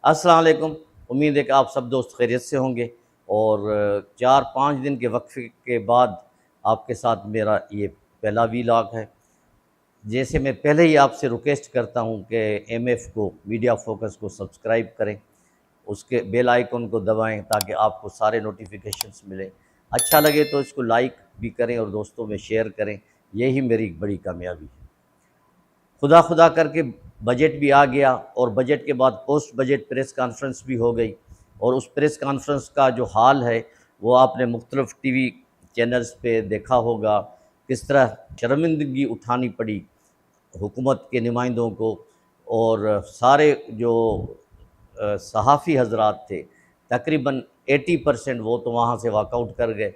अस्सलाम वालेकुम। उम्मीद है कि आप सब दोस्त खैरियत से होंगे और 4-5 दिन के वक्फ़े के बाद आपके साथ मेरा ये पहला वीलॉग है। जैसे मैं पहले ही आपसे रिक्वेस्ट करता हूँ कि एमएफ़ को, मीडिया फ़ोकस को सब्सक्राइब करें, उसके बेल आइकन को दबाएँ ताकि आपको सारे नोटिफ़िकेशंस मिलें। अच्छा लगे तो इसको लाइक भी करें और दोस्तों में शेयर करें, यही मेरी बड़ी कामयाबी है। खुदा खुदा करके बजट भी आ गया और बजट के बाद पोस्ट बजट प्रेस कॉन्फ्रेंस भी हो गई और उस प्रेस कॉन्फ्रेंस का जो हाल है वो आपने मुख्तलिफ़ टीवी चैनल्स पे देखा होगा, किस तरह शर्मिंदगी उठानी पड़ी हुकूमत के नुमाइंदों को। और सारे जो सहाफ़ी हज़रात थे, तकरीबन 80% वो तो वहाँ से वॉकआउट कर गए,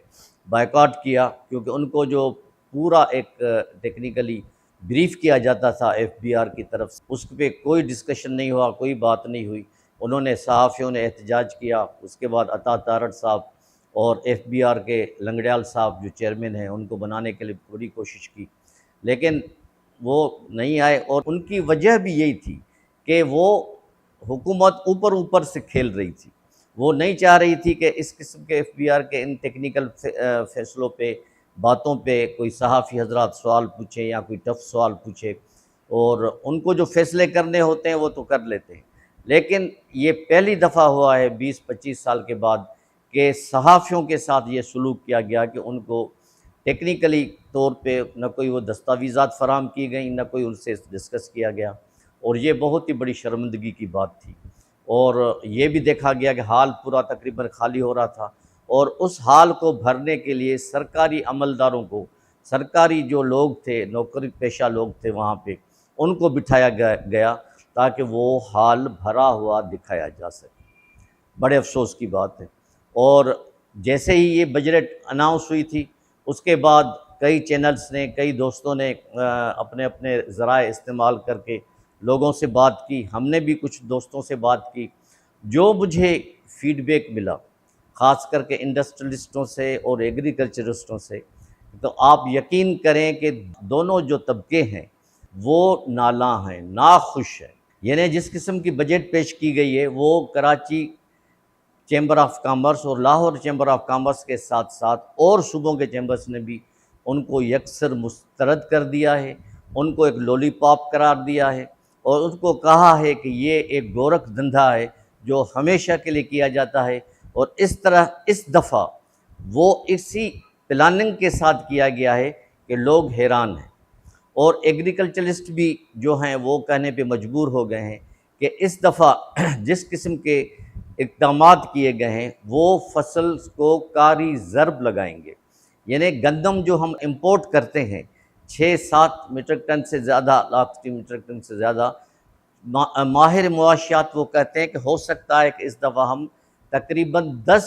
बायकॉट किया, क्योंकि उनको जो पूरा एक टेक्निकली ब्रीफ़ किया जाता था एफबीआर की तरफ से, उस पे कोई डिस्कशन नहीं हुआ, कोई बात नहीं हुई। उन्होंने सहाफ़ियों ने एहतजाज किया, उसके बाद अता तारड़ साहब और एफबीआर के लंगड़याल साहब जो चेयरमैन हैं, उनको बनाने के लिए पूरी कोशिश की, लेकिन वो नहीं आए। और उनकी वजह भी यही थी कि वो हुकूमत ऊपर-ऊपर से खेल रही थी। वो नहीं चाह रही थी कि इस किस्म के एफबीआर के इन टेक्निकल फ़ैसलों पे, बातों पे कोई सहाफ़ी हज़रात सवाल पूछें या कोई टफ़ सवाल पूछे, और उनको जो फ़ैसले करने होते हैं वो तो कर लेते हैं। लेकिन ये पहली दफ़ा हुआ है 20-25 साल के बाद कि सहाफ़ियों के साथ ये सलूक किया गया कि उनको टेक्निकली तौर पे न कोई वो दस्तावेज़ात फ़राहम की गई, न कोई उनसे डिस्कस किया गया, और ये बहुत ही बड़ी शर्मिंदगी की बात थी। और ये भी देखा गया कि हाल पूरा तकरीबन खाली हो रहा था और उस हाल को भरने के लिए सरकारी अमलदारों को, सरकारी जो लोग थे, नौकरी पेशा लोग थे वहाँ पे, उनको बिठाया गया ताकि वो हाल भरा हुआ दिखाया जा सके। बड़े अफ़सोस की बात है। और जैसे ही ये बजट अनाउंस हुई थी, उसके बाद कई चैनल्स ने, कई दोस्तों ने अपने अपने ज़राए इस्तेमाल करके लोगों से बात की, हमने भी कुछ दोस्तों से बात की। जो मुझे फ़ीडबैक मिला, ख़ास करके इंडस्ट्रियलिस्टों से और एग्रीकल्चरिस्टों से, तो आप यकीन करें कि दोनों जो तबके हैं, वो नालाँ हैं, नाख़ुश हैं। यानी जिस किस्म की बजट पेश की गई है, वो कराची चैम्बर ऑफ कॉमर्स और लाहौर चैम्बर ऑफ कॉमर्स के साथ साथ और सूबों के चैम्बर्स ने भी उनको यकसर मुस्तरद कर दिया है, उनको एक लॉलीपॉप करार दिया है और उनको कहा है कि ये एक गोरख धंधा है जो हमेशा के लिए किया जाता है। और इस तरह इस दफ़ा वो इसी प्लानिंग के साथ किया गया है कि लोग हैरान हैं। और एग्रीकल्चरिस्ट भी जो हैं वो कहने पे मजबूर हो गए हैं कि इस दफ़ा जिस किस्म के इक़दामात किए गए हैं वो फसल को कारी ज़रब लगाएंगे। यानी गंदम जो हम इंपोर्ट करते हैं 6-7 मीट्रिक टन से ज़्यादा, लाख मीट्रिक टन से ज़्यादा, माहिर मुआशियात वो कहते हैं कि हो सकता है कि इस दफ़ा हम तकरीबन 10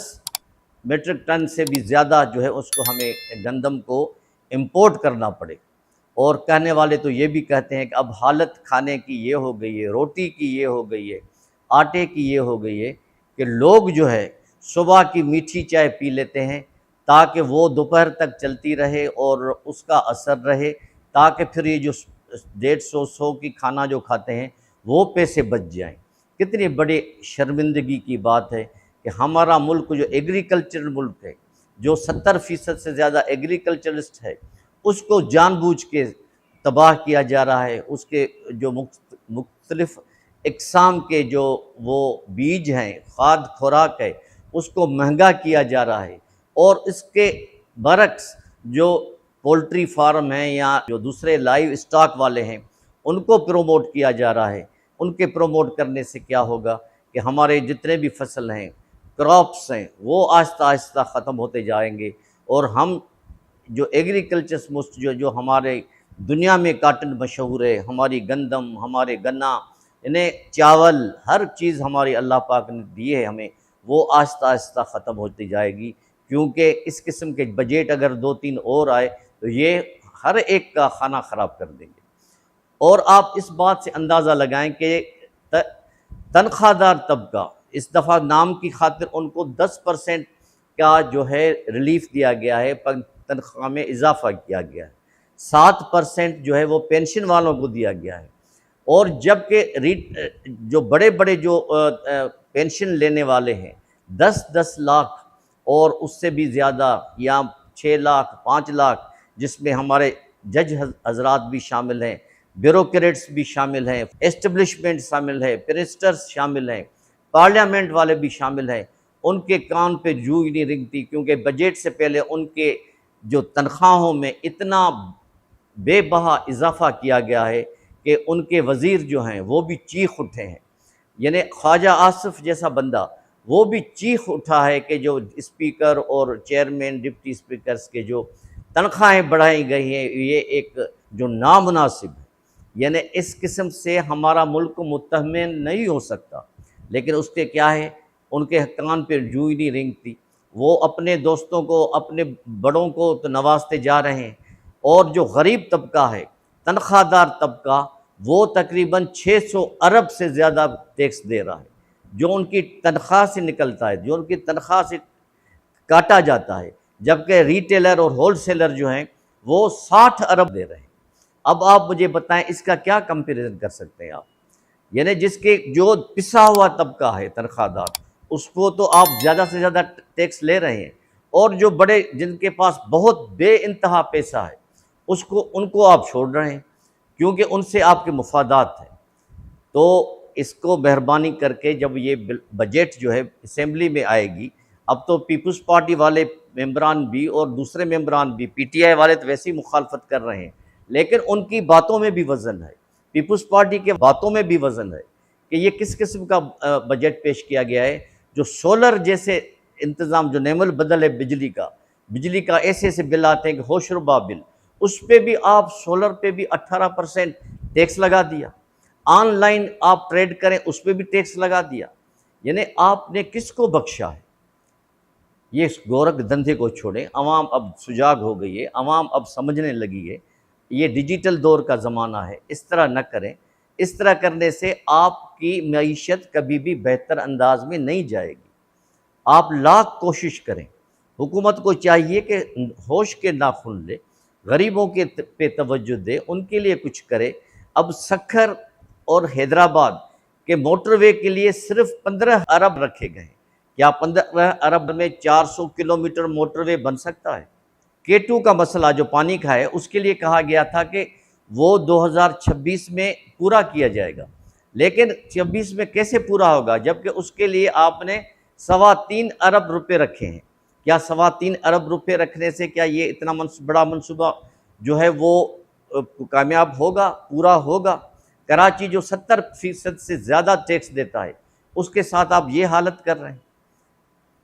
मीट्रिक टन से भी ज़्यादा जो है उसको हमें गंदम को इंपोर्ट करना पड़े। और कहने वाले तो ये भी कहते हैं कि अब हालत खाने की ये हो गई है, रोटी की ये हो गई है, आटे की ये हो गई है कि लोग जो है सुबह की मीठी चाय पी लेते हैं ताकि वो दोपहर तक चलती रहे और उसका असर रहे, ताकि फिर ये जो 150-100 की खाना जो खाते हैं वो पैसे बच जाएं। कितनी बड़ी शर्मिंदगी की बात है कि हमारा मुल्क जो एग्रीकल्चर मुल्क है, जो 70% से ज़्यादा एग्रीकल्चरिस्ट है, उसको जानबूझ के तबाह किया जा रहा है। उसके जो मुख्तलिफ़ इक़साम के जो वो बीज हैं, खाद खुराक है, उसको महंगा किया जा रहा है। और इसके बरक्स जो पोल्ट्री फार्म हैं या जो दूसरे लाइव स्टॉक वाले हैं, उनको प्रमोट किया जा रहा है। उनके प्रमोट करने से क्या होगा कि हमारे जितने भी फसल हैं, क्रॉप्स हैं, वो आहिस्ता आहिस्ता ख़त्म होते जाएंगे। और हम जो एग्रीकल्चर मोस्ट जो हमारे दुनिया में काटन मशहूर है, हमारी गंदम, हमारे गन्ना, इन्हें चावल, हर चीज़ हमारी अल्लाह पाक ने दी है हमें, वो आहिस्ता आहिस्ता ख़त्म होती जाएगी। क्योंकि इस किस्म के बजट अगर 2-3 और आए तो ये हर एक का खाना ख़राब कर देंगे। और आप इस बात से अंदाज़ा लगाएं कि तनख्वाहदार तबका, इस दफ़ा नाम की खातिर उनको 10% का जो है रिलीफ़ दिया गया है, तनख्वाह में इजाफ़ा किया गया है। 7% जो है वो पेंशन वालों को दिया गया है। और जबकि जो बड़े बड़े जो पेंशन लेने वाले हैं 10-10 लाख और उससे भी ज़्यादा, या 6 लाख 5 लाख, जिसमें हमारे जज हजरात भी शामिल हैं, ब्यूरोक्रेट्स भी शामिल हैं, एस्टेब्लिशमेंट शामिल है, बैरिस्टर्स शामिल हैं, पार्लियामेंट वाले भी शामिल हैं, उनके कान पे जू ही नहीं रेंगती, क्योंकि बजट से पहले उनके जो तनख्वाहों में इतना बेबहा इजाफा किया गया है कि उनके वज़ीर जो हैं वो भी चीख उठे हैं। यानी ख्वाजा आसिफ जैसा बंदा वो भी चीख उठा है कि जो स्पीकर और चेयरमैन डिप्टी स्पीकर्स के जो तनख्वाहें बढ़ाई गई हैं ये एक जो नामुनासिब है। यानी इस किस्म से हमारा मुल्क मुतहम्मिन नहीं हो सकता, लेकिन उसके क्या है, उनके कान पर जू ही नहीं रेंगती। वो अपने दोस्तों को, अपने बड़ों को तो नवाजते जा रहे हैं, और जो गरीब तबका है, तनख्वाहदार तबका, वो तकरीबन 600 अरब से ज़्यादा टैक्स दे रहा है, जो उनकी तनख्वाह से निकलता है, जो उनकी तनख्वाह से काटा जाता है। जबकि रिटेलर और होलसेलर जो हैं वो 60 अरब दे रहे हैं। अब आप मुझे बताएं इसका क्या कंपैरिजन कर सकते हैं आप? यानी जिसके जो पिसा हुआ तबका है तनख्वाहदार, उसको तो आप ज़्यादा से ज़्यादा टैक्स ले रहे हैं, और जो बड़े जिनके पास बहुत बेइंतहा पैसा है उसको उनको आप छोड़ रहे हैं, क्योंकि उनसे आपके मुफादात हैं। तो इसको मेहरबानी करके जब ये बजट जो है असेंबली में आएगी, अब तो पीपल्स पार्टी वाले मेंबरान भी और दूसरे मेंबरान भी, पीटीआई वाले तो वैसे ही मुखालफत कर रहे हैं, लेकिन उनकी बातों में भी वज़न है, पीपल्स पार्टी के बातों में भी वज़न है कि ये किस किस्म का बजट पेश किया गया है। जो सोलर जैसे इंतज़ाम, जो नेमल बदल है बिजली का ऐसे ऐसे बिल आते हैं कि होशरुबा बिल, उस पर भी आप, सोलर पे भी 18% टैक्स लगा दिया। ऑनलाइन आप ट्रेड करें उस पर भी टैक्स लगा दिया। यानी आपने किसको बख्शा है? ये इस गोरख धंधे को छोड़ें, अवाम अब सुजाग हो गई है, अवाम अब समझने लगी है, ये डिजिटल दौर का ज़माना है, इस तरह न करें। इस तरह करने से आपकी मईशत कभी भी बेहतर अंदाज में नहीं जाएगी। आप लाख कोशिश करें, हुकूमत को चाहिए कि होश के नाखून ले, गरीबों के पे तवज्जो दे, उनके लिए कुछ करे। अब सखर और हैदराबाद के मोटरवे के लिए सिर्फ 15 अरब रखे गए हैं। क्या 15 अरब में 400 किलोमीटर मोटरवे बन सकता है? K2 का मसला जो पानी का है, उसके लिए कहा गया था कि वो 2026 में पूरा किया जाएगा, लेकिन 26 में कैसे पूरा होगा, जबकि उसके लिए आपने 3.25 अरब रुपए रखे हैं। क्या 3.25 अरब रुपए रखने से क्या ये इतना बड़ा मनसूबा जो है वो कामयाब होगा, पूरा होगा? कराची जो 70% से ज़्यादा टैक्स देता है, उसके साथ आप ये हालत कर रहे हैं।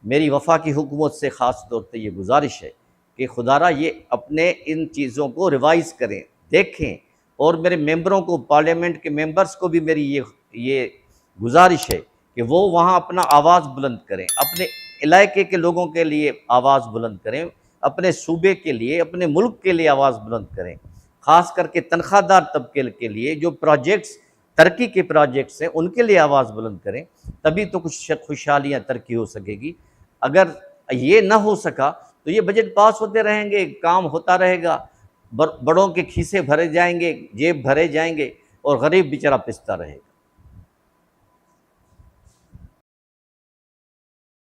मेरी वफाकी हुकूमत से ख़ास तौर पर ये गुजारिश है कि खुदारा ये अपने इन चीज़ों को रिवाइज़ करें, देखें, और मेरे मेंबरों को, पार्लियामेंट के मेंबर्स को भी मेरी ये गुजारिश है कि वो वहाँ अपना आवाज़ बुलंद करें, अपने इलाके के लोगों के लिए आवाज़ बुलंद करें, अपने सूबे के लिए, अपने मुल्क के लिए आवाज़ बुलंद करें। ख़ास करके तनख्वाहदार तबके के लिए जो प्रोजेक्ट्स, तरक्की के प्रोजेक्ट्स हैं, उनके लिए आवाज़ बुलंद करें, तभी तो कुछ खुशहालियाँ तरक्की हो सकेगी। अगर ये ना हो सका तो ये बजट पास होते रहेंगे, काम होता रहेगा, बड़ों के खीसे भरे जाएंगे, जेब भरे जाएंगे, और गरीब बेचारा पिसता रहेगा।